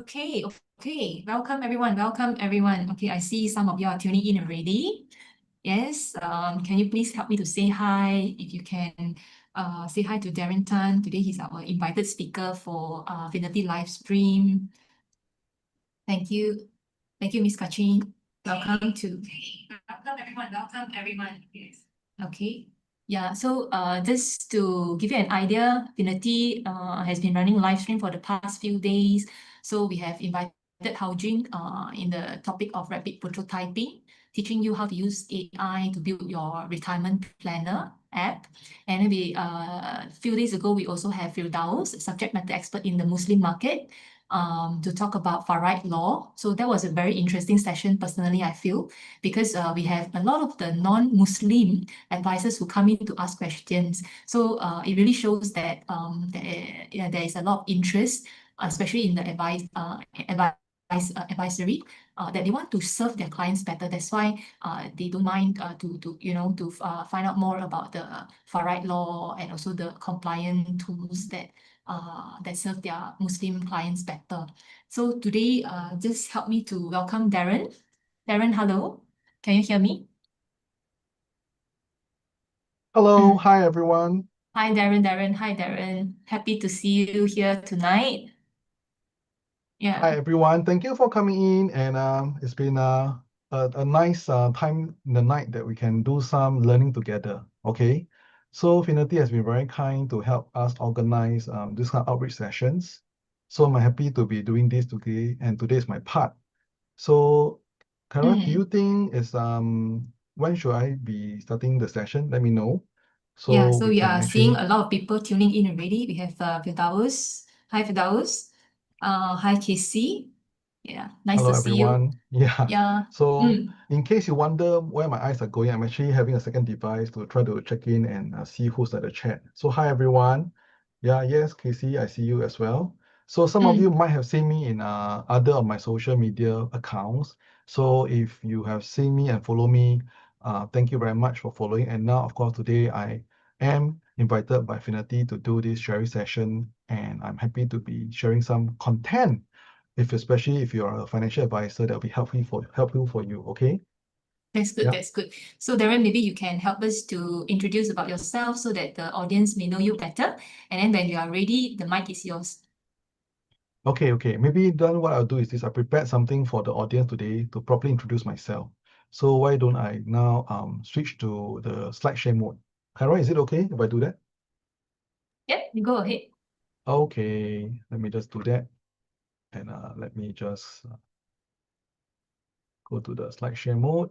Okay, okay. Welcome everyone. Welcome everyone. Okay, I see some of you are tuning in already. Yes. Can you please help me to say hi? If you can, say hi to Darren Tan. Today he's our invited speaker for Finity live stream. Thank you. Thank you, Miss Kachin. Welcome to. Welcome everyone. Welcome everyone. Yes. Okay. Yeah, so just to give you an idea, Finity has been running live stream for the past few days. So we have invited 𝐿𝐽 in the topic of rapid prototyping, teaching you how to use AI to build your retirement planner app. And then a few days ago, we also have 𝐿𝐽, subject matter expert in the Muslim market, to talk about far right law. So that was a very interesting session, personally, I feel, because we have a lot of the non-Muslim advisors who come in to ask questions. So it really shows that there is a lot of interest, especially in the advisory, that they want to serve their clients better. That's why they don't mind to find out more about the far right law and also the compliant tools that serve their Muslim clients better. So today, just help me to welcome Darren. Darren, hello. Can you hear me? Hello, hi everyone. Hi, Darren. Hi, Darren. Happy to see you here tonight. Yeah. Hi everyone. Thank you for coming in, and it's been a nice time in the night that we can do some learning together. Okay, so Finity has been very kind to help us organize this kind of outreach sessions. So I'm happy to be doing this today, and today is my part. So, Kara, do you think is when should I be starting the session? Let me know. Yeah, So so we we can are seeing actually. a lot of people tuning in already. We have 𝐿𝐽. Hi, 𝐿𝐽. Hi, Casey. Yeah, nice Hello to see you. everyone. Yeah. Yeah. So in case you wonder where my eyes are going, I'm actually having a second device to try to check in and see who's at the chat. So hi everyone. Yeah, yes, Casey, I see you as well. So some of you might have seen me in other of my social media accounts. So if you have seen me and follow me, thank you very much for following. And now, of course, today I am invited by Finity to do this sharing session, and I'm happy to be sharing some content, especially if you're a financial advisor, that'll be helpful for you. Okay. That's good. Yeah. That's good. So Darren, maybe you can help us to introduce about yourself so that the audience may know you better. And then when you are ready, the mic is yours. Okay. Maybe then what I'll do is this: I prepared something for the audience today to properly introduce myself. So why don't I now switch to the slide share mode? Kara, is it okay if I do that? Yep, you go ahead. Okay, let me just do that. And let me just go to the slide share mode.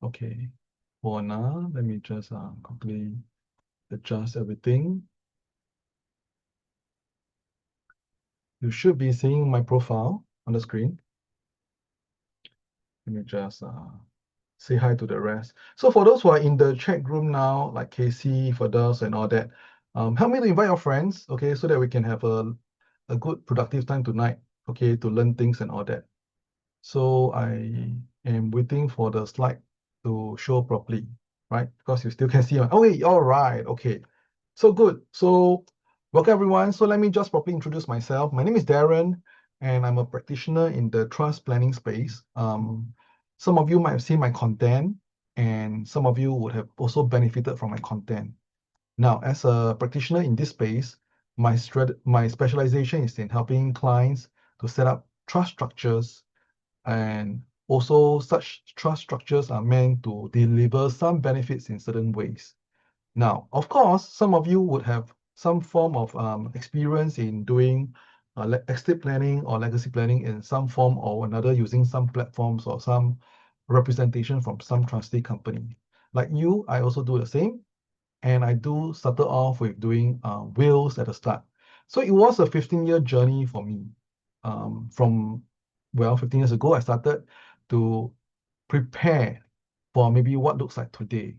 Okay, for now, let me just quickly adjust everything. You should be seeing my profile on the screen. Let me just say hi to the rest. So for those who are in the chat room now, like Casey, Firdaus, and all that, help me to invite your friends, okay, so that we can have a good productive time tonight, okay, to learn things and all that. So I am waiting for the slide to show properly, right? Because you still can see my, okay, all right, okay. So good. So welcome everyone. So let me just properly introduce myself. My name is Darren, and I'm a practitioner in the trust planning space. Some of you might have seen my content, and some of you would have also benefited from my content. Now, as a practitioner in this space, my specialization is in helping clients to set up trust structures, and also such trust structures are meant to deliver some benefits in certain ways. Now, of course, some of you would have some form of experience in doing estate planning or legacy planning in some form or another, using some platforms or some representation from some trustee company. Like you, I also do the same. And I started off with doing wills at the start. So it was a 15-year journey for me. From 15 years ago, I started to prepare for maybe what looks like today.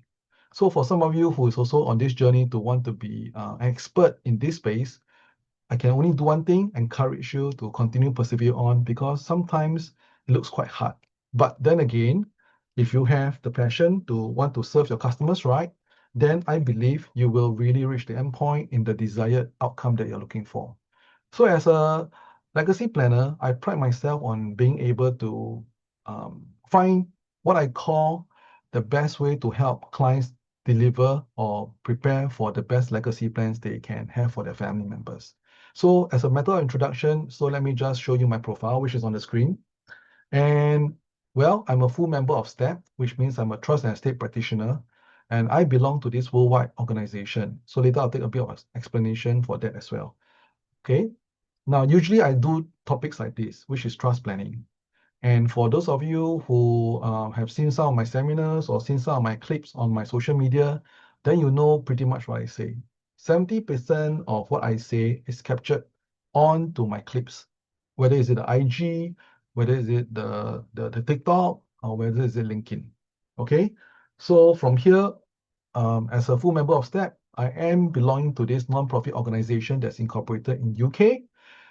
So for some of you who is also on this journey to want to be an expert in this space, I can only do one thing: encourage you to continue persevere on, because sometimes it looks quite hard. But then again, if you have the passion to want to serve your customers right, then I believe you will really reach the end point in the desired outcome that you're looking for. So as a legacy planner, I pride myself on being able to find what I call the best way to help clients deliver or prepare for the best legacy plans they can have for their family members. So as a matter of introduction, so let me just show you my profile, which is on the screen. And well, I'm a full member of STEP, which means I'm a trust and estate practitioner, and I belong to this worldwide organization. So later I'll take a bit of explanation for that as well. Okay. Now, usually I do topics like this, which is trust planning. And for those of you who have seen some of my seminars or seen some of my clips on my social media, then you know pretty much what I say. 70% of what I say is captured onto my clips, whether it's the IG, whether it's the TikTok, or whether it's LinkedIn. Okay, so from here, as a full member of STEP, I am belonging to this non-profit organization that's incorporated in UK.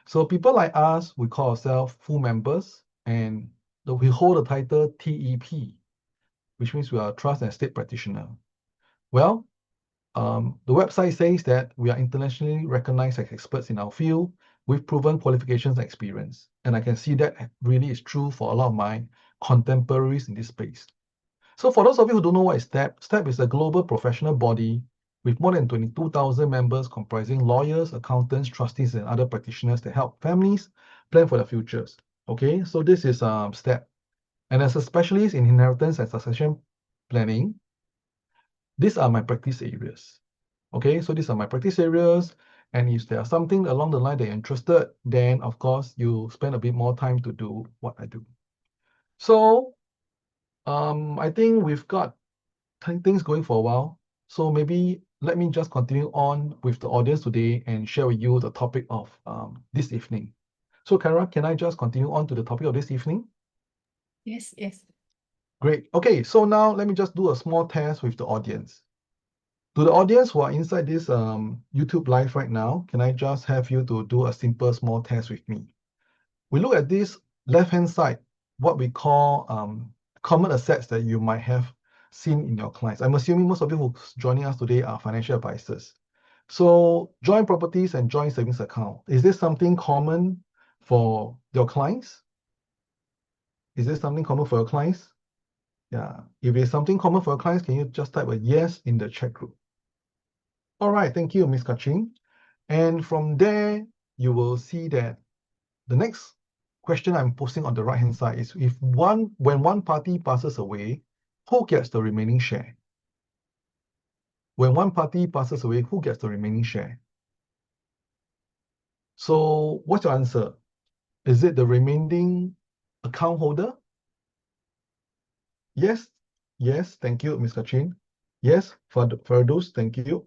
So people like us, we call ourselves full members, and we hold the title TEP, which means we are a trust and estate practitioner. Well, the website says that we are internationally recognized as experts in our field with proven qualifications and experience. And I can see that really is true for a lot of my contemporaries in this space. So for those of you who don't know what is STEP, STEP is a global professional body with more than 22,000 members comprising lawyers, accountants, trustees, and other practitioners that help families plan for their futures. Okay, so this is STEP. And as a specialist in inheritance and succession planning, these are my practice areas. Okay, so these are my practice areas. And if there's something along the line that you're interested, then of course you spend a bit more time to do what I do. So I think we've got things going for a while. So maybe let me just continue on with the audience today and share with you the topic of this evening. So Kara, can I just continue on to the topic of this evening? Yes, yes. Great. Okay, so now let me just do a small test with the audience. To the audience who are inside this YouTube live right now, can I just have you to do a simple small test with me? We look at this left-hand side, what we call common assets that you might have seen in your clients. I'm assuming most of you who's joining us today are financial advisors. So joint properties and joint savings account, is this something common for your clients? Is this something common for your clients? Yeah, if it's something common for your clients, can you just type a yes in the chat group? All right, thank you, Ms. Kaching. And from there, you will see that the next question I'm posting on the right-hand side is when one party passes away, who gets the remaining share? When one party passes away, who gets the remaining share? So what's your answer? Is it the remaining account holder? Yes, yes, thank you, Ms. Kachin. Yes, for those, thank you.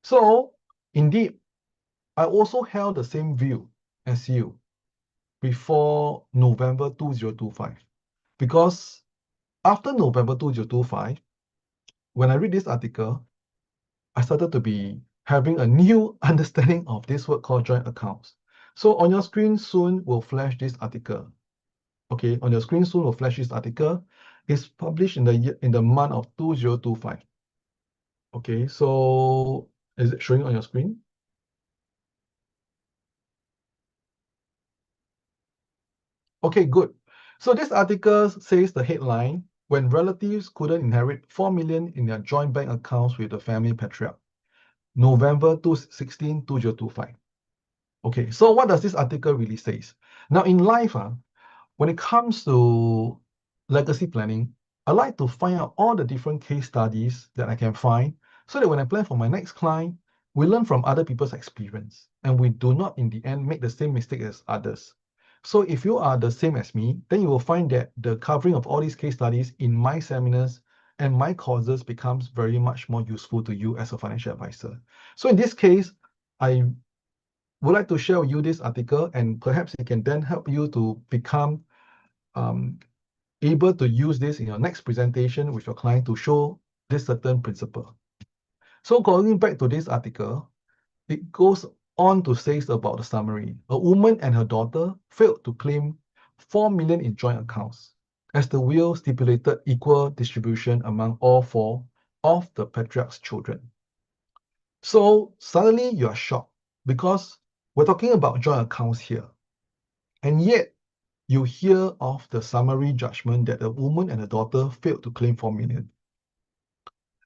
So indeed, I also held the same view as you before November 2025, because after November 2025, when I read this article, I started to be having a new understanding of this word called joint accounts. So on your screen soon will flash this article. Okay, on your screen soon will flash this article. It's published in the month of 2025. Okay, so is it showing on your screen? Okay, good. So this article says the headline, when relatives couldn't inherit 4 million in their joint bank accounts with the family patriarch, November 16, 2025. Okay, so what does this article really say? Now in life, when it comes to legacy planning, I like to find out all the different case studies that I can find so that when I plan for my next client, we learn from other people's experience and we do not in the end make the same mistake as others. So if you are the same as me, then you will find that the covering of all these case studies in my seminars and my courses becomes very much more useful to you as a financial advisor. So in this case, I would like to share with you this article, and perhaps it can then help you to become able to use this in your next presentation with your client to show this certain principle. So going back to this article, it goes on to say about the summary. A woman and her daughter failed to claim 4 million in joint accounts. as the will stipulated equal distribution among all four of the patriarch's children. So suddenly you are shocked because we're talking about joint accounts here. And yet you hear of the summary judgment that the woman and the daughter failed to claim 4 million.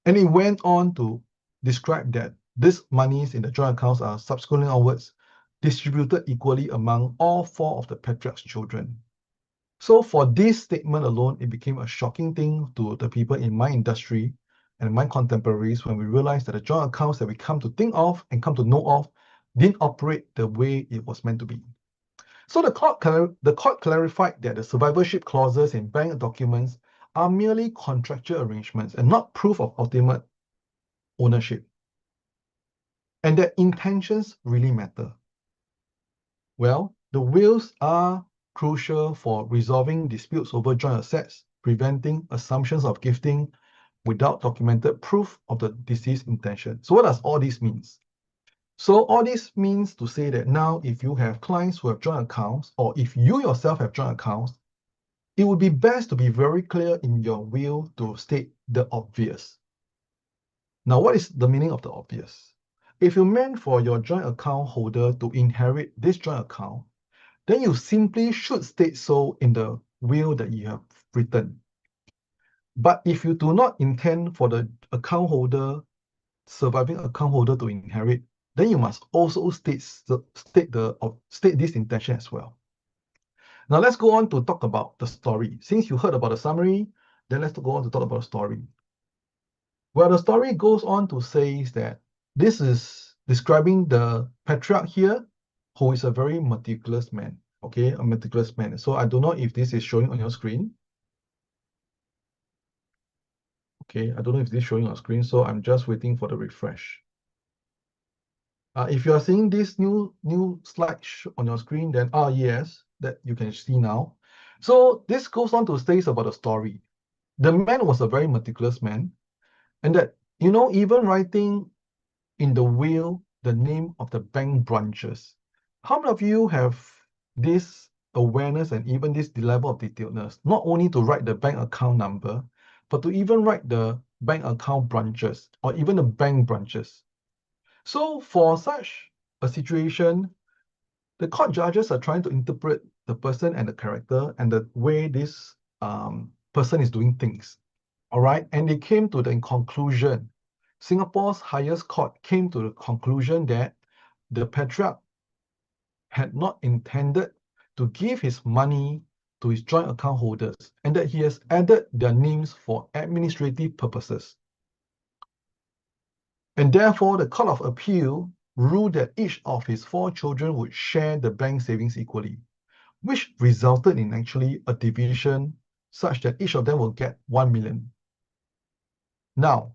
And it went on to describe that these monies in the joint accounts are subsequently onwards distributed equally among all four of the patriarch's children. So for this statement alone, it became a shocking thing to the people in my industry and my contemporaries when we realized that the joint accounts that we come to think of and come to know of didn't operate the way it was meant to be. So the court clarified that the survivorship clauses in bank documents are merely contractual arrangements and not proof of ultimate ownership, and that intentions really matter. Well, the wills are crucial for resolving disputes over joint assets, preventing assumptions of gifting without documented proof of the deceased's intention. So what does all this mean? So all this means to say that now if you have clients who have joint accounts, or if you yourself have joint accounts, it would be best to be very clear in your will to state the obvious. Now, what is the meaning of the obvious? If you meant for your joint account holder to inherit this joint account, then you simply should state so in the will that you have written. But if you do not intend for the account holder, surviving account holder to inherit, then you must also state this intention as well. Now let's go on to talk about the story. Since you heard about the summary, then let's go on to talk about the story. Well, the story goes on to say that this is describing the patriarch here, who is a very meticulous man. Okay, a meticulous man. So I don't know if this is showing on your screen. Okay, I don't know if this is showing on screen, so I'm just waiting for the refresh. If you are seeing this new slide on your screen, then yes, that you can see now. So this goes on to state about the story. The man was a very meticulous man, and that, you know, even writing in the will the name of the bank branches. How many of you have this awareness and even this level of detailedness, not only to write the bank account number, but to even write the bank account branches or even the bank branches? So for such a situation, the court judges are trying to interpret the person and the character and the way this person is doing things. All right, and they came to the conclusion. Singapore's highest court came to the conclusion that the patriarch had not intended to give his money to his joint account holders and that he has added their names for administrative purposes. And therefore, the Court of Appeal ruled that each of his 4 children would share the bank savings equally, which resulted in actually a division such that each of them will get 1 million. Now,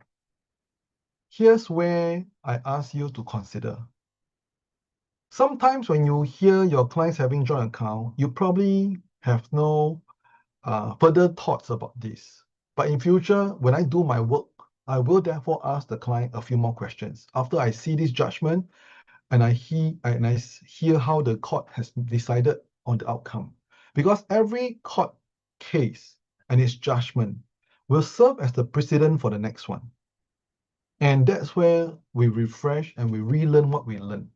here's where I ask you to consider. Sometimes when you hear your clients having joint account, you probably have no further thoughts about this. But in future, when I do my work, I will therefore ask the client a few more questions. After I see this judgment and I hear how the court has decided on the outcome. Because every court case and its judgment will serve as the precedent for the next one. And that's where we refresh and we relearn what we learned.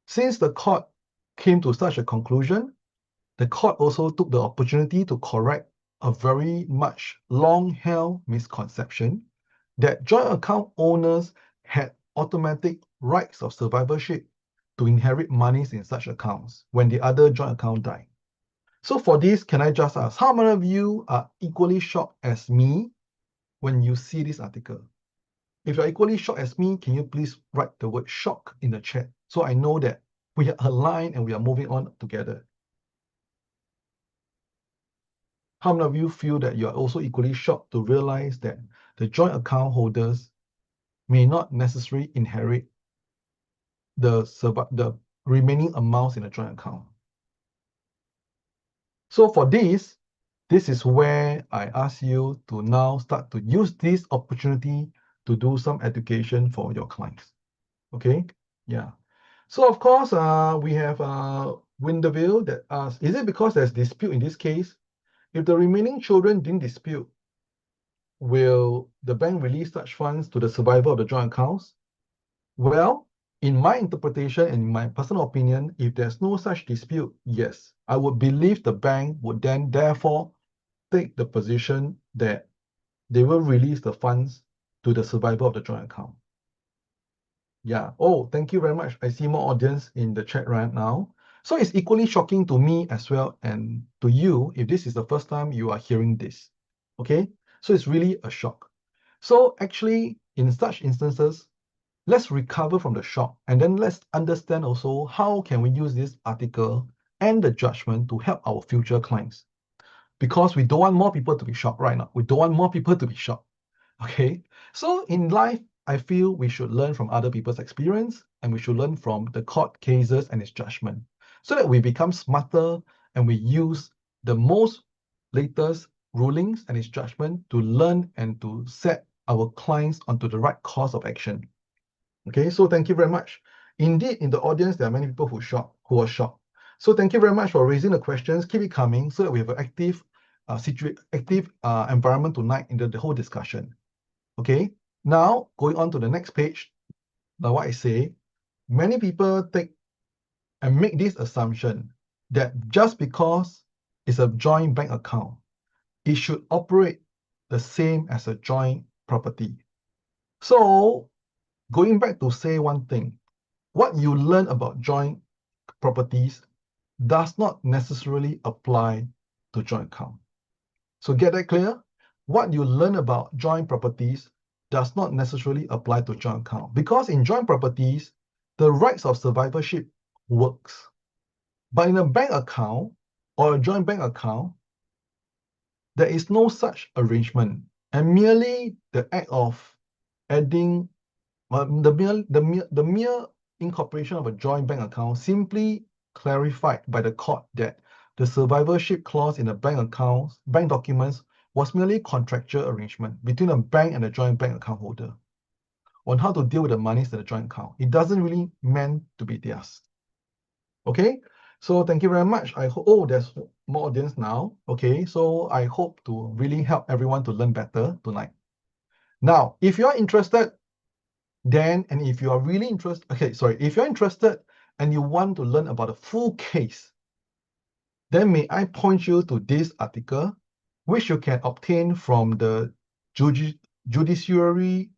Since the court came to such a conclusion, the court also took the opportunity to correct a very much long-held misconception that joint account owners had automatic rights of survivorship to inherit monies in such accounts when the other joint account died. So for this, can I just ask, how many of you are equally shocked as me when you see this article? If you're equally shocked as me, can you please write the word shock in the chat so I know that we are aligned and we are moving on together? How many of you feel that you are also equally shocked to realize that the joint account holders may not necessarily inherit the remaining amounts in the joint account? So for this is where I ask you to now start to use this opportunity to do some education for your clients. Okay? Yeah. So of course, we have Winterville that asks, is it because there's dispute in this case? if the remaining children didn't dispute, will the bank release such funds to the survivor of the joint accounts? Well, in my interpretation and in my personal opinion, if there's no such dispute, yes, I would believe the bank would then therefore take the position that they will release the funds to the survivor of the joint account. Yeah. Oh, thank you very much. I see more audience in the chat right now. So it's equally shocking to me as well and to you if this is the first time you are hearing this. Okay? So it's really a shock. So actually, in such instances, let's recover from the shock and then let's understand also how can we use this article and the judgment to help our future clients. Because we don't want more people to be shocked right now. We don't want more people to be shocked. Okay? So in life, I feel we should learn from other people's experience and we should learn from the court cases and its judgment so that we become smarter and we use the most latest rulings and its judgment to learn and to set our clients onto the right course of action. Okay, so thank you very much. Indeed, in the audience, there are many people who are shocked. So thank you very much for raising the questions. Keep it coming so that we have an active environment tonight in the whole discussion. Okay, now going on to the next page. Now what I say, many people take and make this assumption that just because it's a joint bank account, it should operate the same as a joint property. So going back to say one thing, what you learn about joint properties does not necessarily apply to joint account. So get that clear? What you learn about joint properties does not necessarily apply to joint account because in joint properties, the rights of survivorship works. But in a bank account or a joint bank account, there is no such arrangement. And merely the act of adding the mere incorporation of a joint bank account simply clarified by the court that the survivorship clause in the bank documents was merely contractual arrangement between a bank and a joint bank account holder on how to deal with the monies in the joint account. It doesn't really meant to be theirs. Okay, so thank you very much. I hope, oh, there's more audience now. Okay, so I hope to really help everyone to learn better tonight. Now, if you're interested, and if you are really interested, if you're interested and you want to learn about the full case, then may I point you to this article, which you can obtain from the judiciary.gov.sg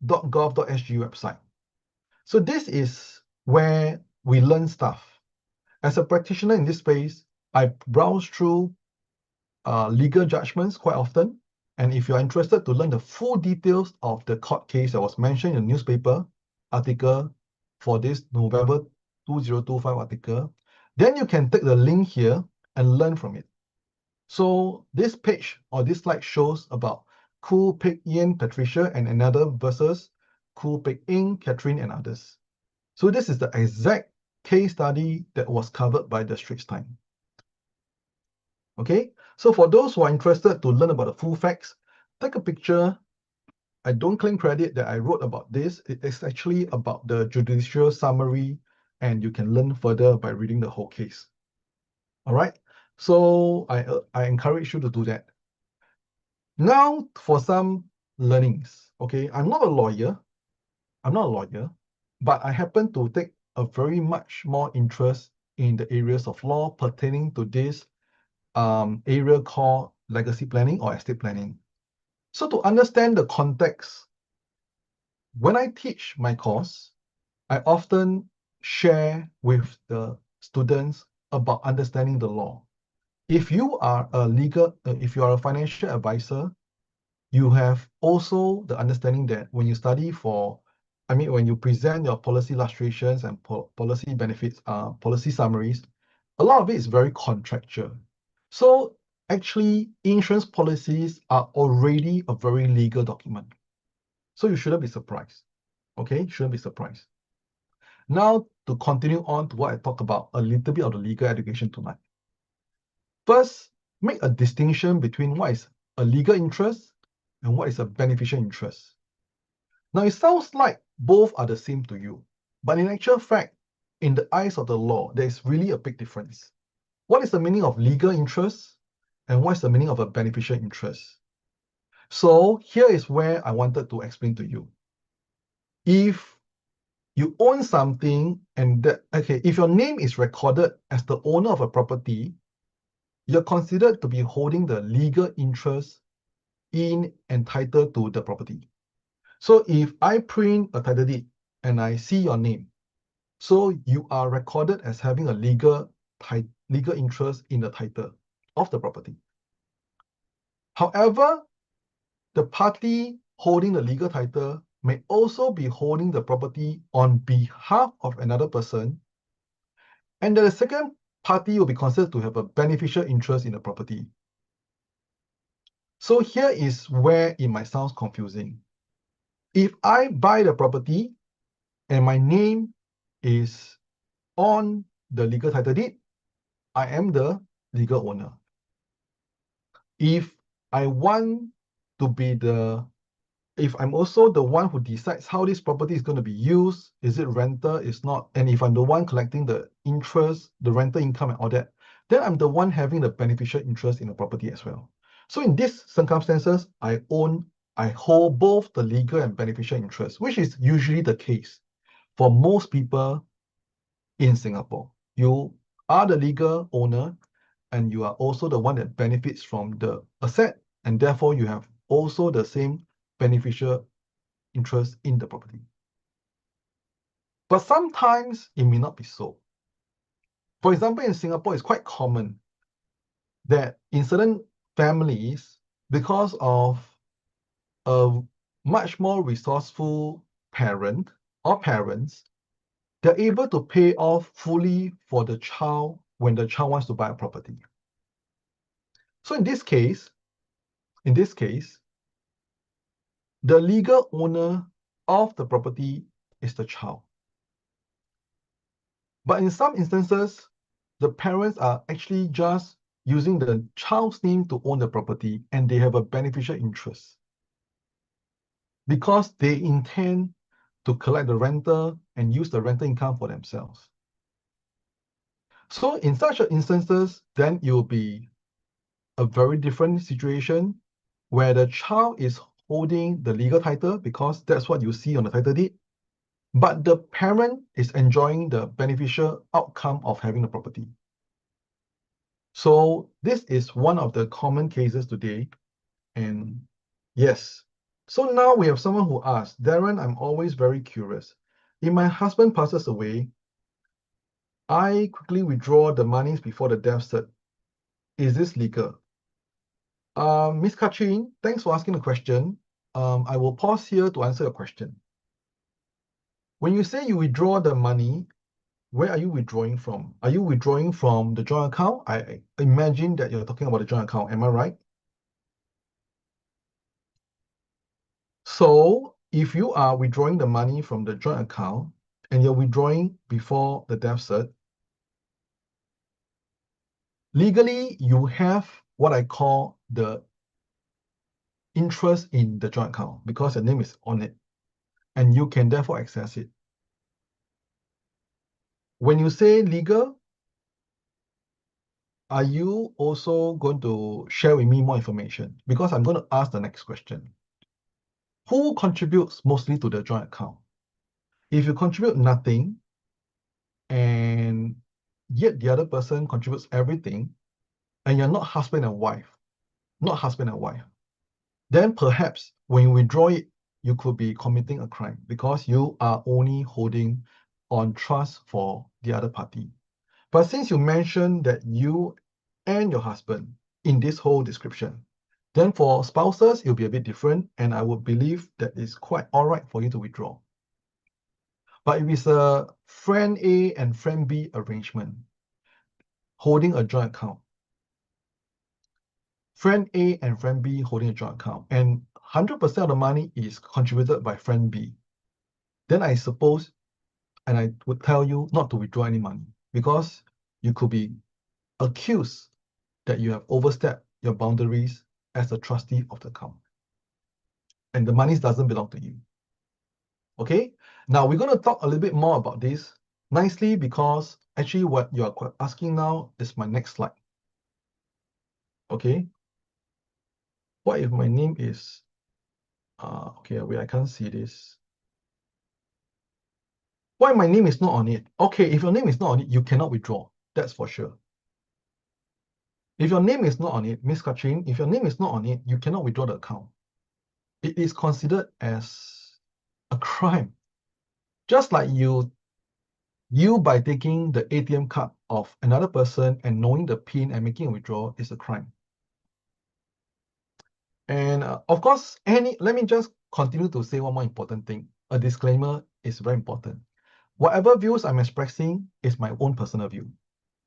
website. So this is where we learn stuff. As a practitioner in this space, I browse through legal judgments quite often. And if you're interested to learn the full details of the court case that was mentioned in the newspaper article for this November 2025 article, then you can take the link here and learn from it. So this page or this slide shows about Khoo Peck Yen, Patricia, and another versus Khoo Peck Ing, Catherine, and others. So this is the exact case study that was covered by the Straits Times. Okay, so for those who are interested to learn about the full facts, take a picture. I don't claim credit that I wrote about this. It is actually about the judicial summary, and you can learn further by reading the whole case. All right, so I encourage you to do that. Now for some learnings. Okay, I'm not a lawyer, but I happen to take a very much more interest in the areas of law pertaining to this area called legacy planning or estate planning. So to understand the context, when I teach my course, I often share with the students about understanding the law. If you are a financial advisor, you have also the understanding that when you study when you present your policy illustrations and policy benefits, policy summaries, a lot of it is very contractual. So actually, insurance policies are already a very legal document. So you shouldn't be surprised. Okay, shouldn't be surprised. Now to continue on to what I talked about, a little bit of the legal education tonight. First, make a distinction between what is a legal interest and what is a beneficial interest. Now it sounds like both are the same to you, but in actual fact, in the eyes of the law, there is really a big difference. What is the meaning of legal interest and what's the meaning of a beneficial interest. So here is where I wanted to explain to you. If you own something and if your name is recorded as the owner of a property, you're considered to be holding the legal interest in and title to the property. So if I print a title deed and I see your name, so you are recorded as having a legal interest in the title of the property. However, the party holding the legal title may also be holding the property on behalf of another person, and the second party will be considered to have a beneficial interest in the property. So here is where it might sound confusing. If I buy the property and my name is on the legal title deed, I am the legal owner. If I want to be if I'm also the one who decides how this property is going to be used, is it rental, is not, and if I'm the one collecting the interest, the rental income and all that, then I'm the one having the beneficial interest in the property as well. So in these circumstances, I hold both the legal and beneficial interest, which is usually the case for most people in Singapore. You are the legal owner and you are also the one that benefits from the asset, and therefore you have also the same beneficial interest in the property. But sometimes it may not be so. For example, in Singapore, it's quite common that in certain families, because of a much more resourceful parent or parents, they're able to pay off fully for the child when the child wants to buy a property. So in this case, the legal owner of the property is the child. But in some instances, the parents are actually just using the child's name to own the property, and they have a beneficial interest because they intend to collect the rental and use the rental income for themselves. So in such instances, then it will be a very different situation where the child is holding the legal title because that's what you see on the title deed, but the parent is enjoying the beneficial outcome of having the property. So this is one of the common cases today. And yes, so now we have someone who asked, Darren, I'm always very curious. If my husband passes away, I quickly withdraw the monies before the death cert. Is this legal? Ms. Kachin, thanks for asking the question. I will pause here to answer your question. When you say you withdraw the money, where are you withdrawing from? Are you withdrawing from the joint account? I imagine that you're talking about the joint account. Am I right? So if you are withdrawing the money from the joint account and you're withdrawing before the death cert, legally you have what I call the interest in the joint account because your name is on it and you can therefore access it. When you say legal, are you also going to share with me more information? Because I'm going to ask the next question. Who contributes mostly to the joint account? If you contribute nothing and yet the other person contributes everything, and you're not husband and wife, then perhaps when you withdraw it, you could be committing a crime because you are only holding on trust for the other party. But since you mentioned that you and your husband in this whole description, then for spouses, it'll be a bit different, and I would believe that it's quite all right for you to withdraw. But if it's a friend A and friend B arrangement, holding a joint account, friend A and friend B holding a joint account, and 100% of the money is contributed by friend B, then I suppose, and I would tell you not to withdraw any money because you could be accused that you have overstepped your boundaries as a trustee of the account. And the money doesn't belong to you. Okay? Now we're going to talk a little bit more about this nicely because actually what you are asking now is my next slide. Okay. What if my name is, okay, wait, I can't see this. Why my name is not on it? Okay, if your name is not on it, you cannot withdraw. That's for sure. If your name is not on it, Miss Katrin, if your name is not on it, you cannot withdraw the account. It is considered as a crime. Just like you by taking the ATM card of another person and knowing the PIN and making a withdrawal is a crime. And of course, let me just continue to say one more important thing. A disclaimer is very important. Whatever views I'm expressing is my own personal view.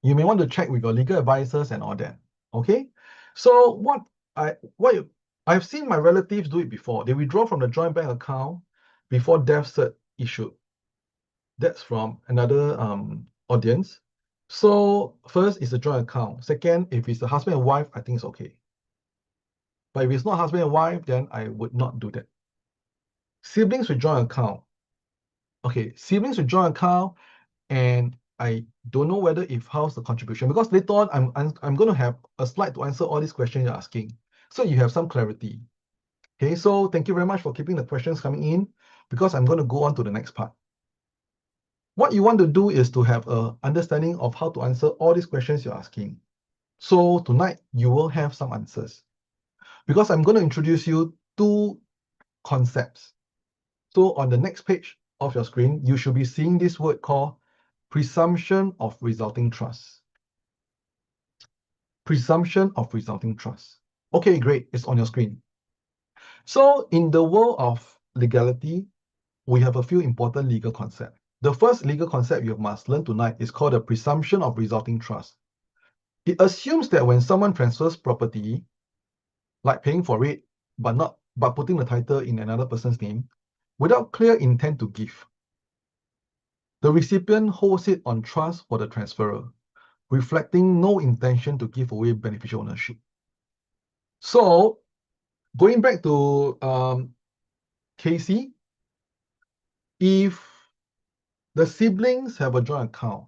You may want to check with your legal advisors and all that. Okay? So I've seen my relatives do it before. They withdraw from the joint bank account before death cert issued. That's from another audience. So first, it's a joint account. Second, if it's a husband and wife, I think it's okay. But if it's not husband and wife, then I would not do that. Siblings with joint account. Okay, siblings with joint account, and I don't know whether if how's the contribution, because later on I'm going to have a slide to answer all these questions you're asking, so you have some clarity. Okay, so thank you very much for keeping the questions coming in, because I'm going to go on to the next part. What you want to do is to have an understanding of how to answer all these questions you're asking. So tonight you will have some answers, because I'm going to introduce you two concepts. So on the next page of your screen, you should be seeing this word called presumption of resulting trust. Presumption of resulting trust. Okay, great. It's on your screen. So in the world of legality, we have a few important legal concepts. The first legal concept you must learn tonight is called the presumption of resulting trust. It assumes that when someone transfers property, like paying for it, but putting the title in another person's name, without clear intent to give, the recipient holds it on trust for the transferor, reflecting no intention to give away beneficial ownership. So, going back to Casey, if the siblings have a joint account,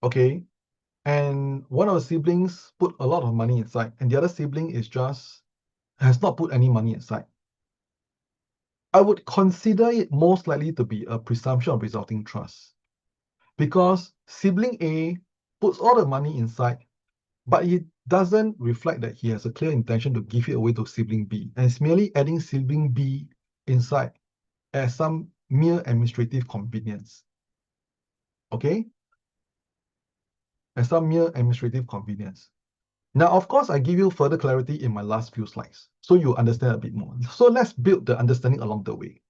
okay, and one of the siblings put a lot of money inside, and the other sibling has not put any money inside, I would consider it most likely to be a presumption of resulting trust, because sibling A puts all the money inside, but it doesn't reflect that he has a clear intention to give it away to sibling B, and it's merely adding sibling B inside as some mere administrative convenience. Okay? As some mere administrative convenience. Now, of course, I give you further clarity in my last few slides, so you understand a bit more. So let's build the understanding along the way.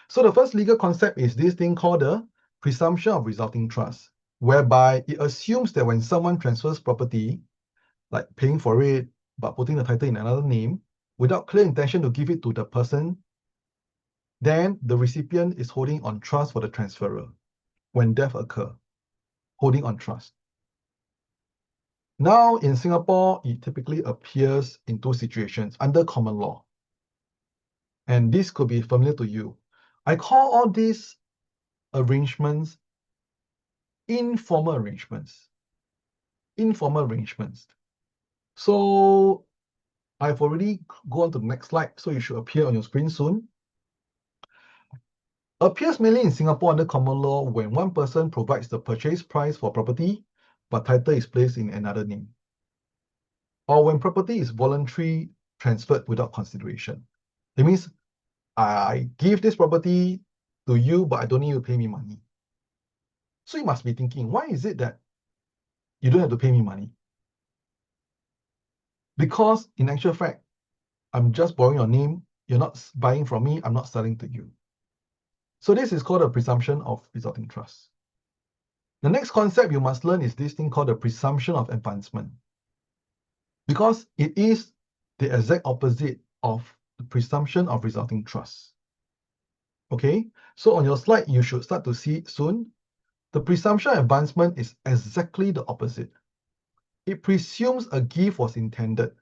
So the first legal concept is this thing called the presumption of resulting trust, whereby it assumes that when someone transfers property, like paying for it, but putting the title in another name, without clear intention to give it to the person, then the recipient is holding on trust for the transferor when death occurs, holding on trust. Now, in Singapore, it typically appears in two situations under common law. And this could be familiar to you. I call all these arrangements informal arrangements. Informal arrangements. So I've already gone to the next slide, so it should appear on your screen soon. Appears mainly in Singapore under common law when one person provides the purchase price for property, but title is placed in another name. Or when property is voluntarily transferred without consideration. It means I give this property to you, but I don't need you to pay me money. So you must be thinking, why is it that you don't have to pay me money? Because in actual fact, I'm just borrowing your name. You're not buying from me. I'm not selling to you. So this is called a presumption of resulting trust. The next concept you must learn is this thing called the presumption of advancement. Because it is the exact opposite of the presumption of resulting trust. Okay, so on your slide, you should start to see soon. The presumption of advancement is exactly the opposite. It presumes a gift was intended.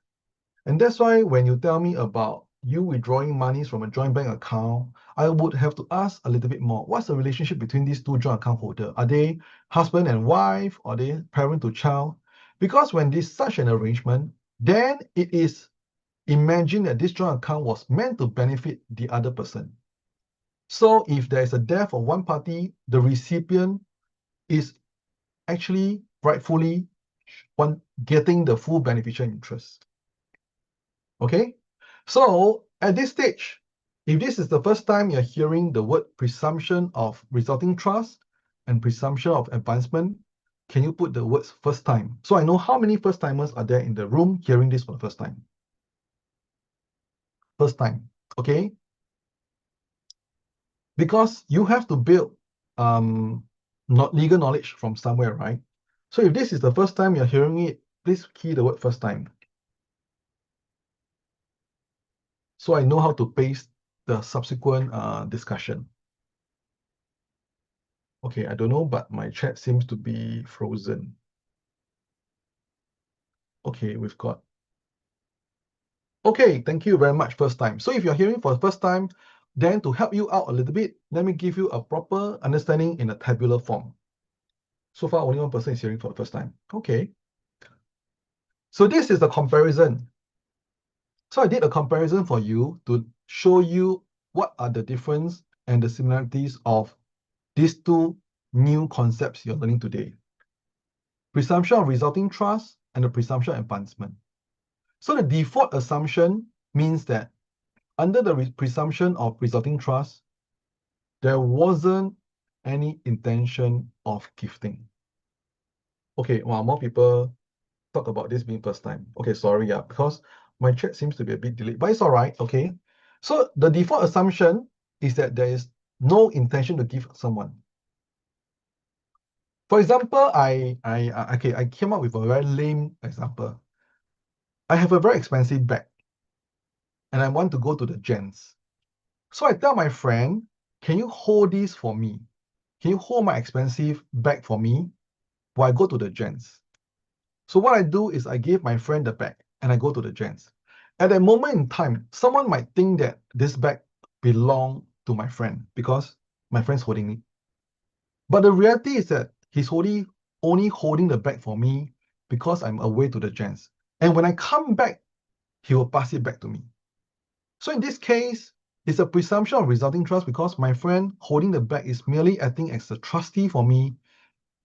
And that's why when you tell me about you withdrawing monies from a joint bank account, I would have to ask a little bit more. What's the relationship between these two joint account holders? Are they husband and wife? Or are they parent to child? Because when there's such an arrangement, then it is imagined that this joint account was meant to benefit the other person. So if there is a death of one party, the recipient is actually rightfully getting the full beneficial interest. Okay? So at this stage, if this is the first time you're hearing the word presumption of resulting trust and presumption of advancement, can you put the words first time? So I know how many first timers are there in the room hearing this for the first time. First time, okay? Because you have to build not legal knowledge from somewhere, right? So if this is the first time you're hearing it, please key the word first time. So I know how to paste the subsequent discussion. Okay, I don't know, but my chat seems to be frozen. Okay, we've got. Okay, thank you very much, first time. So if you're hearing for the first time, then to help you out a little bit, let me give you a proper understanding in a tabular form. So far, only one person is hearing for the first time. Okay. So this is the comparison. So I did a comparison for you to show you what are the difference and the similarities of these two new concepts you're learning today. Presumption of resulting trust and the presumption of advancement. So the default assumption means that under the presumption of resulting trust, there wasn't any intention of gifting. Okay, well, more people talk about this being first time. Okay, sorry, yeah, because my chat seems to be a bit delayed, but it's all right, okay? So the default assumption is that there is no intention to give someone. For example, I came up with a very lame example. I have a very expensive bag, and I want to go to the gents. So I tell my friend, can you hold this for me? Can you hold my expensive bag for me while I go to the gents? So what I do is I give my friend the bag and I go to the gents. At that moment in time, someone might think that this bag belongs to my friend because my friend's holding it. But the reality is that he's only holding the bag for me because I'm away to the gents. And when I come back, he will pass it back to me. So in this case, it's a presumption of resulting trust because my friend holding the bag is merely acting as a trustee for me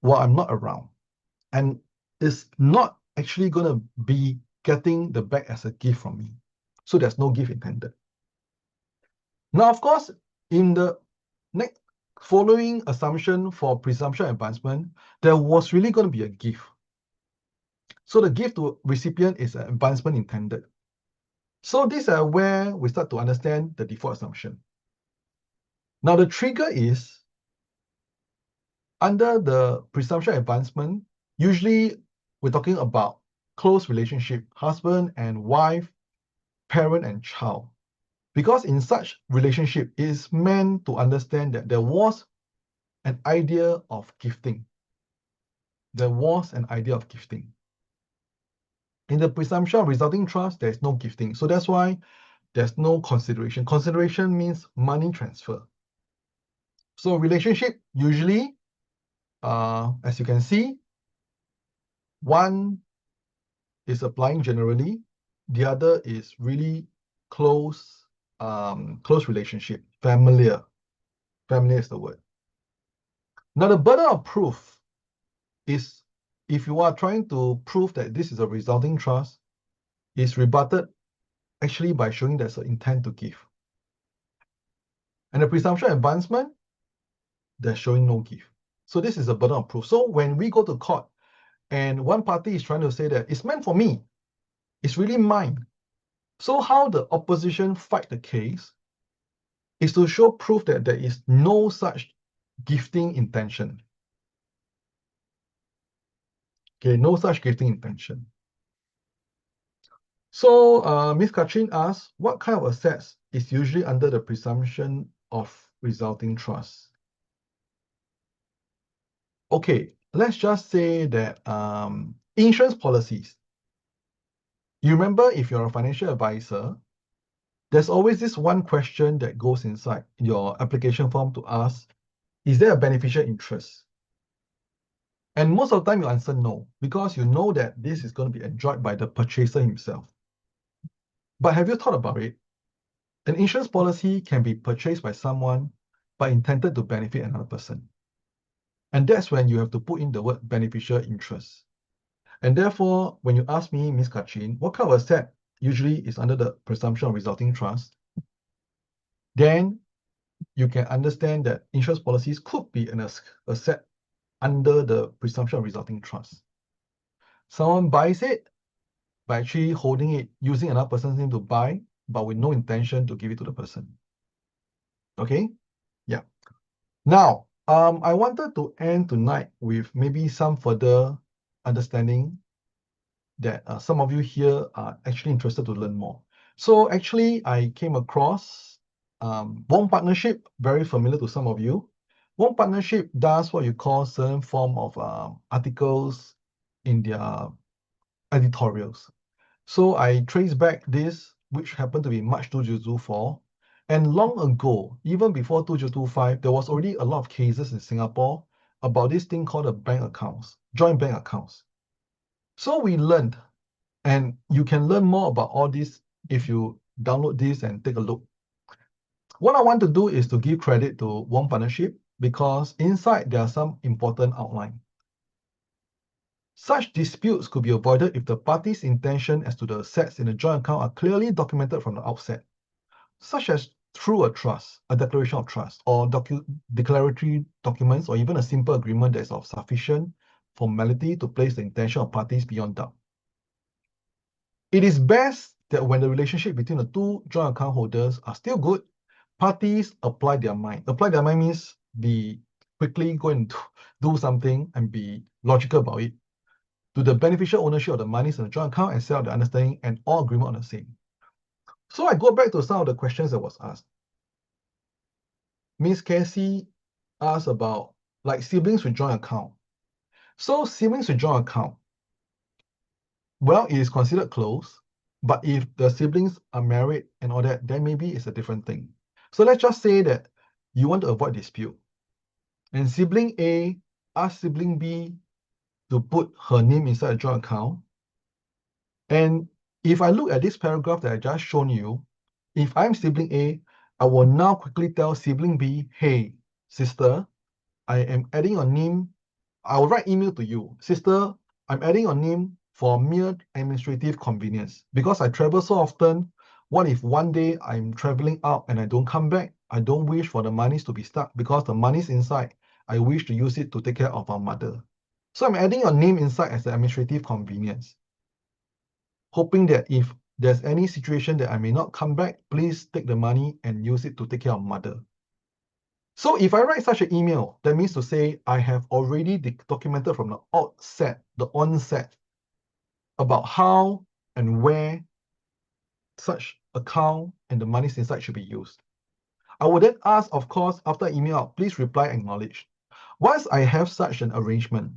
while I'm not around. And is not actually going to be getting the bag as a gift from me. So there's no gift intended. Now, of course, in the next following assumption for presumption advancement, there was really going to be a gift. So the gift to recipient is an advancement intended. So this is where we start to understand the default assumption. Now the trigger is under the presumption advancement, usually we're talking about close relationship, husband and wife, parent and child. Because in such relationship, it is meant to understand that there was an idea of gifting. There was an idea of gifting. In the presumption of resulting trust, there is no gifting. So that's why there's no consideration. Consideration means money transfer. So relationship, usually, as you can see, one is applying generally, the other is really close, close relationship, familiar. Familiar is the word. Now the burden of proof is, if you are trying to prove that this is a resulting trust, is rebutted actually by showing there's an intent to give. And the presumption advancement, they're showing no gift. So this is a burden of proof. So when we go to court and one party is trying to say that it's meant for me, it's really mine. So how the opposition fight the case is to show proof that there is no such gifting intention. Okay, no such gifting intention. So Ms. Katrin asks, what kind of assets is usually under the presumption of resulting trust? Okay, let's just say that insurance policies. You remember, if you're a financial advisor, there's always this one question that goes inside your application form to ask, is there a beneficial interest? And most of the time you answer no, because you know that this is going to be enjoyed by the purchaser himself. But have you thought about it? An insurance policy can be purchased by someone but intended to benefit another person. And that's when you have to put in the word beneficial interest. And therefore, when you ask me, Ms. Kachin, what kind of asset usually is under the presumption of resulting trust, then you can understand that insurance policies could be an asset under the presumption of resulting trust. Someone buys it by actually holding it, using another person's name to buy, but with no intention to give it to the person. Okay? Yeah. Now, I wanted to end tonight with maybe some further understanding that some of you here are actually interested to learn more. So actually, I came across Wong Partnership, very familiar to some of you. Wong Partnership does what you call certain form of articles in their editorials. So I trace back this, which happened to be March 2024. And long ago, even before 2025, there was already a lot of cases in Singapore about this thing called the bank accounts, joint bank accounts. So we learned, and you can learn more about all this if you download this and take a look. What I want to do is to give credit to Wong Partnership because inside there are some important outline. Such disputes could be avoided if the parties' intention as to the assets in the joint account are clearly documented from the outset, such as through a trust, a declaration of trust, or declaratory documents, or even a simple agreement that is of sufficient formality to place the intention of parties beyond doubt. It is best that when the relationship between the two joint account holders are still good, parties apply their mind. Apply their mind means be quickly go and do something and be logical about it, to the beneficial ownership of the monies in the joint account and set out the understanding and all agreement on the same. So I go back to some of the questions that was asked. Ms. Casey asked about like siblings with joint account. So siblings with joint account, well, it is considered close, but if the siblings are married and all that, then maybe it's a different thing. So let's just say that you want to avoid dispute. And sibling A asks sibling B to put her name inside a joint account. And if I look at this paragraph that I just shown you, if I'm sibling A, I will now quickly tell sibling B, hey, sister, I am adding your name. I will write email to you. Sister, I'm adding your name for mere administrative convenience. Because I travel so often, what if one day I'm traveling out and I don't come back? I don't wish for the monies to be stuck because the money's inside. I wish to use it to take care of our mother. So I'm adding your name inside as an administrative convenience, hoping that if there's any situation that I may not come back, please take the money and use it to take care of mother. So if I write such an email, that means to say I have already documented from the onset, about how and where such account and the monies inside should be used. I would then ask, of course, after email, please reply acknowledged. Once I have such an arrangement,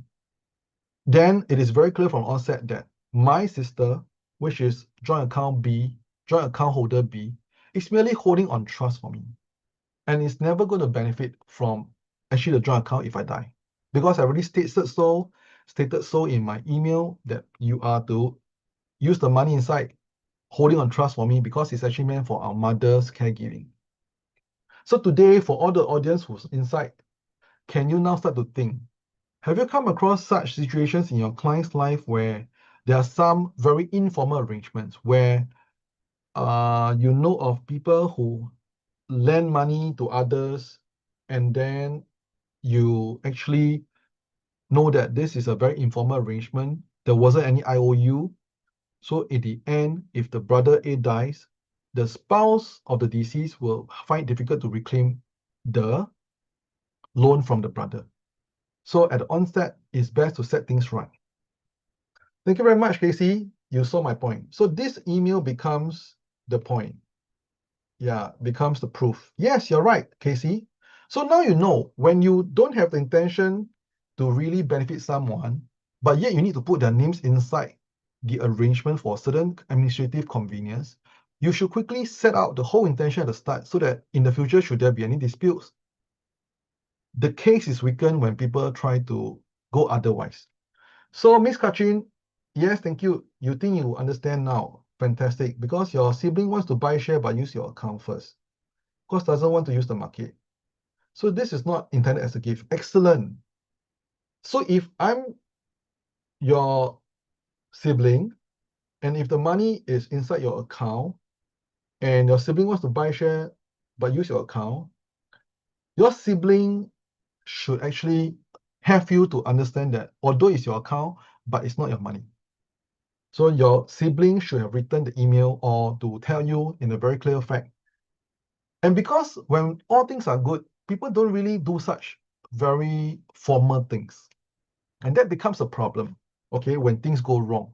then it is very clear from onset that my sister, which is joint account B, joint account holder B, is merely holding on trust for me. And it's never going to benefit from actually the joint account if I die. Because I already stated so in my email that you are to use the money inside holding on trust for me because it's actually meant for our mother's caregiving. So today, for all the audience who's inside, can you now start to think, have you come across such situations in your client's life where there are some very informal arrangements where you know of people who lend money to others and then you actually know that this is a very informal arrangement. There wasn't any IOU. So at the end, if the brother A dies, the spouse of the deceased will find it difficult to reclaim the loan from the brother. So at the onset, it's best to set things right. Thank you very much, Casey. You saw my point. So this email becomes the point. Yeah, becomes the proof. Yes, you're right, Casey. So now you know when you don't have the intention to really benefit someone, but yet you need to put their names inside the arrangement for certain administrative convenience, you should quickly set out the whole intention at the start so that in the future, should there be any disputes, the case is weakened when people try to go otherwise. So Miss Kachin, yes, thank you. You think you understand now. Fantastic. Because your sibling wants to buy share but use your account first. Of course, doesn't want to use the market. So this is not intended as a gift. Excellent. So if I'm your sibling, and if the money is inside your account, and your sibling wants to buy share but use your account, your sibling should actually have you to understand that although it's your account, but it's not your money. So your sibling should have written the email or to tell you in a very clear fact. And because when all things are good, people don't really do such very formal things. And that becomes a problem, okay, when things go wrong.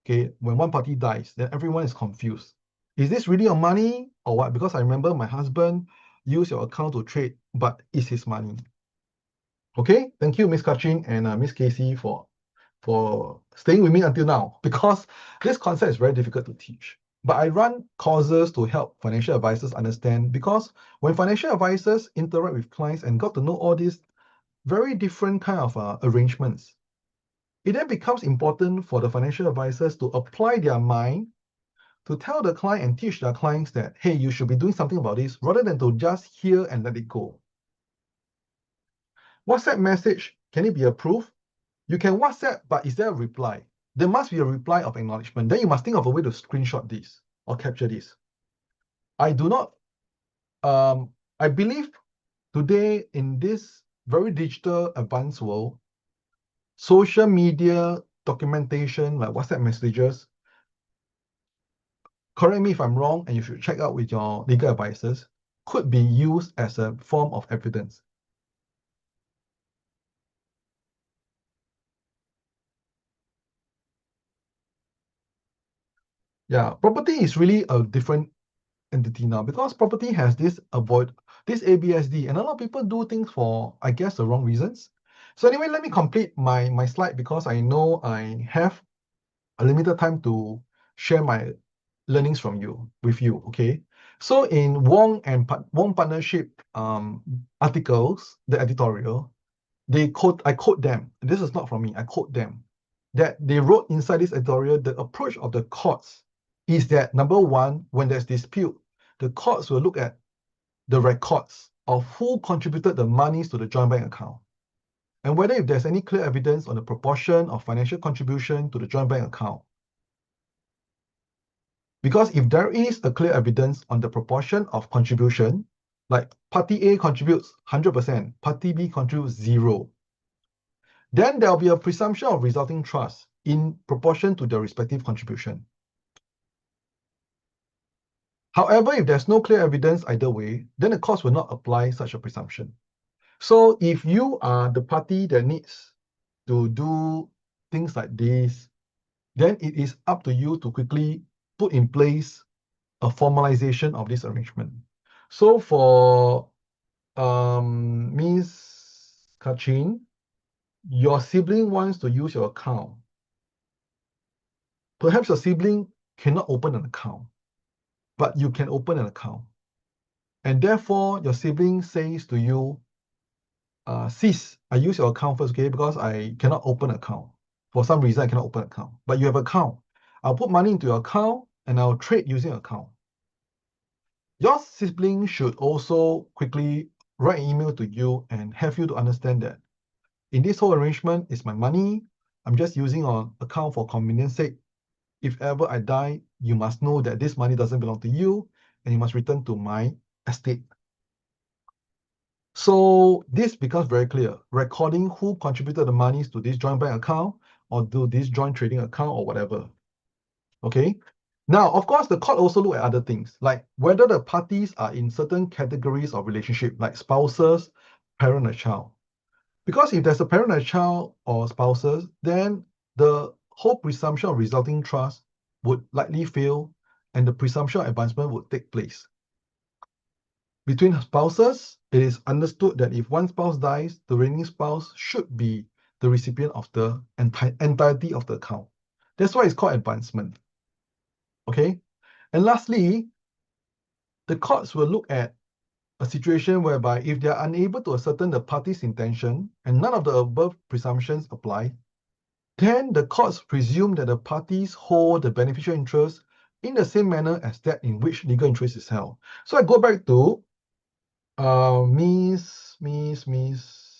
Okay, when one party dies, then everyone is confused. Is this really your money or what? Because I remember my husband used your account to trade, but it's his money. Okay, thank you, Miss Kachin and Miss Casey for staying with me until now, because this concept is very difficult to teach. But I run courses to help financial advisors understand, because when financial advisors interact with clients and got to know all these very different kind of arrangements, it then becomes important for the financial advisors to apply their mind to tell the client and teach their clients that, hey, you should be doing something about this, rather than to just hear and let it go. WhatsApp message, can it be approved? You can WhatsApp, but is there a reply? There must be a reply of acknowledgement. Then you must think of a way to screenshot this or capture this. I do not, I believe today in this very digital advanced world, social media documentation like WhatsApp messages, correct me if I'm wrong, and you should check out with your legal advisors, could be used as a form of evidence. Yeah, property is really a different entity now, because property has this ABSD, and a lot of people do things for, I guess, the wrong reasons. So anyway, let me complete my slide, because I know I have a limited time to share my learnings with you, okay? So in Wong and Wong partnership articles, the editorial, I quote them, this is not from me, I quote them, that they wrote inside this editorial, the approach of the courts is that, number one, when there's dispute, the courts will look at the records of who contributed the monies to the joint bank account, and whether if there's any clear evidence on the proportion of financial contribution to the joint bank account. Because if there is a clear evidence on the proportion of contribution, like party A contributes 100%, party B contributes 0, then there will be a presumption of resulting trust in proportion to their respective contribution. However, if there's no clear evidence either way, then the courts will not apply such a presumption. So if you are the party that needs to do things like this, then it is up to you to quickly put in place a formalization of this arrangement. So for Ms. Kachin, your sibling wants to use your account. Perhaps your sibling cannot open an account, but you can open an account. And therefore, your sibling says to you, sis, I use your account first, okay, because I cannot open an account. For some reason, I cannot open an account. But you have an account. I'll put money into your account and I'll trade using your account. Your sibling should also quickly write an email to you and have you to understand that in this whole arrangement, it's my money. I'm just using an account for convenience sake. If ever I die, you must know that this money doesn't belong to you and you must return to my estate. So this becomes very clear. Recording who contributed the monies to this joint bank account or to this joint trading account or whatever. Okay. Now, of course, the court also look at other things, like whether the parties are in certain categories of relationship, like spouses, parent and child. Because if there's a parent and child or spouses, then the whole presumption of resulting trust would likely fail and the presumption of advancement would take place. Between spouses, it is understood that if one spouse dies, the reigning spouse should be the recipient of the entirety of the account. That's why it's called advancement. Okay? And lastly, the courts will look at a situation whereby if they are unable to ascertain the party's intention and none of the above presumptions apply, then the courts presume that the parties hold the beneficial interest in the same manner as that in which legal interest is held. So I go back to Miss Willinderville.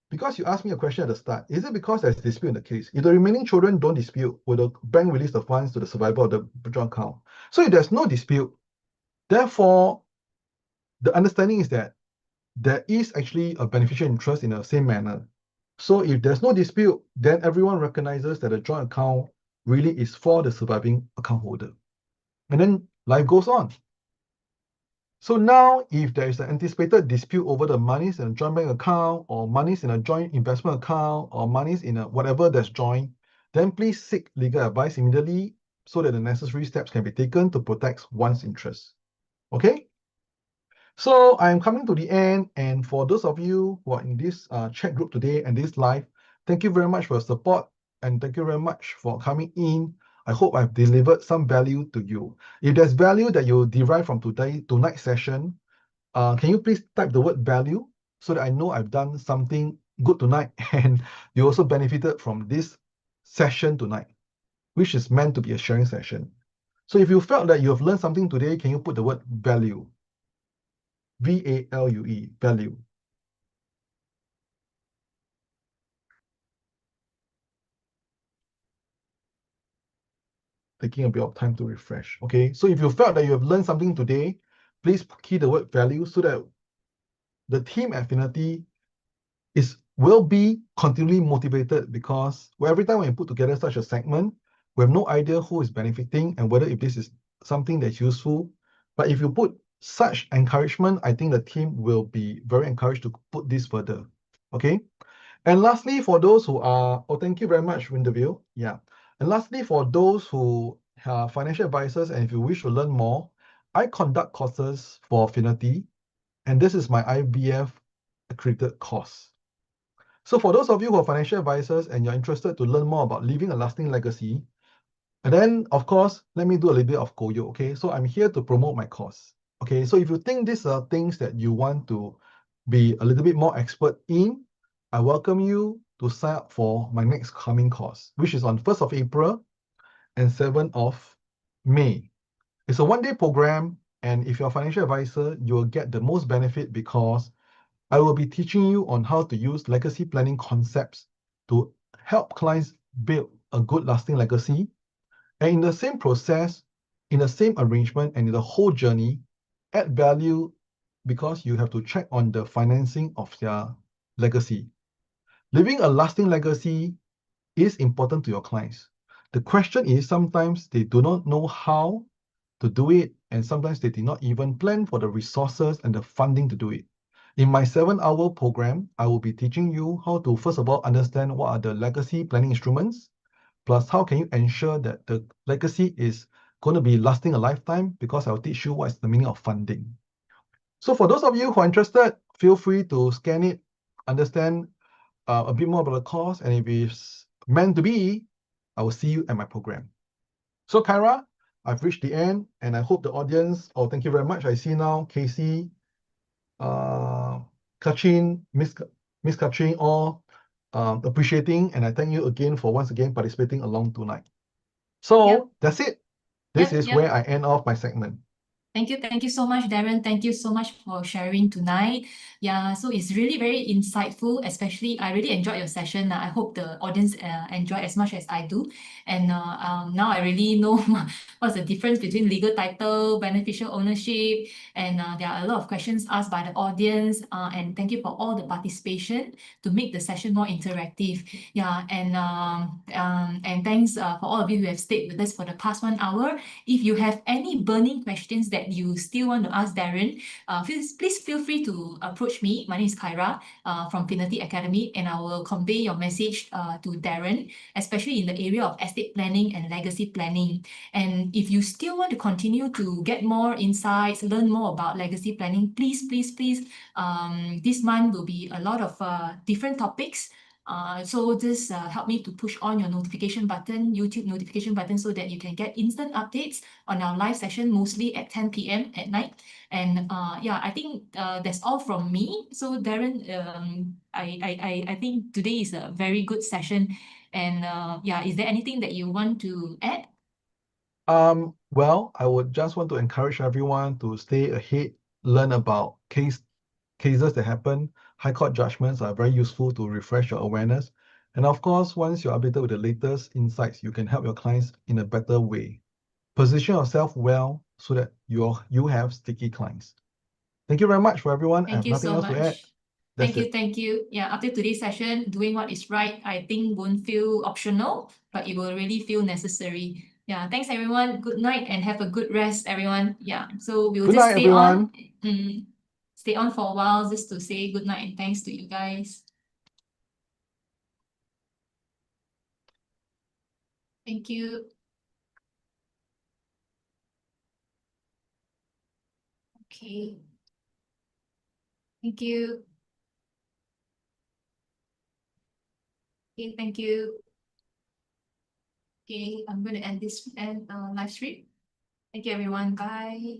Because you asked me a question at the start, is it because there's dispute in the case? If the remaining children don't dispute, will the bank release the funds to the survivor of the joint account? So if there's no dispute, therefore, the understanding is that there is actually a beneficial interest in the same manner. So if there's no dispute, then everyone recognizes that the joint account really is for the surviving account holder. And then life goes on. So now, if there is an anticipated dispute over the monies in a joint bank account, or monies in a joint investment account, or monies in a whatever that's joint, then please seek legal advice immediately so that the necessary steps can be taken to protect one's interests. Okay? So I'm coming to the end, and for those of you who are in this chat group today and this live, thank you very much for your support, and thank you very much for coming in. I hope I've delivered some value to you. If there's value that you derive from tonight's session, can you please type the word value so that I know I've done something good tonight and you also benefited from this session tonight, which is meant to be a sharing session. So if you felt that you have learned something today, can you put the word value? V-A-L-U-E, value. Taking a bit of time to refresh. Okay, so if you felt that you have learned something today, please key the word value so that the team at Finity will be continually motivated, because every time when you put together such a segment, we have no idea who is benefiting and whether if this is something that's useful. But if you put such encouragement, I think the team will be very encouraged to put this further. Okay. And lastly, for those who are, thank you very much, Winterview. Yeah. And lastly, for those who are financial advisors and if you wish to learn more, I conduct courses for Finity, and this is my IBF accredited course. So for those of you who are financial advisors and you're interested to learn more about leaving a lasting legacy, and then of course, let me do a little bit of Koyo, okay? So I'm here to promote my course. Okay, so if you think these are things that you want to be a little bit more expert in, I welcome you to sign up for my next coming course, which is on 1st of April and 7th of May. It's a one-day program, and if you're a financial advisor, you will get the most benefit because I will be teaching you on how to use legacy planning concepts to help clients build a good lasting legacy. And in the same process, in the same arrangement, and in the whole journey, add value because you have to check on the financing of their legacy. Leaving a lasting legacy is important to your clients. The question is sometimes they do not know how to do it, and sometimes they did not even plan for the resources and the funding to do it. In my 7-hour program, I will be teaching you how to, first of all, understand what are the legacy planning instruments, plus how can you ensure that the legacy is going to be lasting a lifetime, because I'll teach you what is the meaning of funding. So for those of you who are interested, feel free to scan it, understand a bit more about the course, and if it's meant to be, I will see you at my program. So Kyra, I've reached the end, and I hope the audience, thank you very much. I see now Casey, Kachin, Miss Kachin, all appreciating, and I thank you again for once again participating along tonight. So that's it. This is where I end off my segment. Thank you so much, Darren. Thank you so much for sharing tonight. Yeah, so it's really very insightful, especially I really enjoyed your session. I hope the audience enjoy as much as I do. And now I really know what's the difference between legal title, beneficial ownership, and there are a lot of questions asked by the audience. And thank you for all the participation to make the session more interactive. Yeah, and thanks for all of you who have stayed with us for the past 1 hour. If you have any burning questions that you still want to ask Darren, please feel free to approach me. My name is Kyra from Finity Academy, and I will convey your message to Darren, especially in the area of estate planning and legacy planning. And if you still want to continue to get more insights, learn more about legacy planning, please, this month will be a lot of different topics So this help me to push on your notification button, YouTube notification button, so that you can get instant updates on our live session, mostly at 10 p.m. at night. And yeah, I think that's all from me. So Darren, I think today is a very good session. And yeah, is there anything that you want to add? Well, I would just want to encourage everyone to stay ahead, learn about cases that happen. High court judgments are very useful to refresh your awareness. And of course, once you're updated with the latest insights, you can help your clients in a better way. Position yourself well so that you have sticky clients. Thank you very much for everyone. I Thank have you nothing so else to add. much. That's Thank you, it. thank you. Yeah, after today's session, doing what is right, I think won't feel optional, but it will really feel necessary. Yeah, thanks everyone. Good night and have a good rest, everyone. Yeah, so we'll Good just night, stay on, everyone. stay on for a while just to say good night and thanks to you guys. Thank you. Okay. Thank you. Okay, thank you. Okay, I'm going to end this live stream. Thank you, everyone. Bye.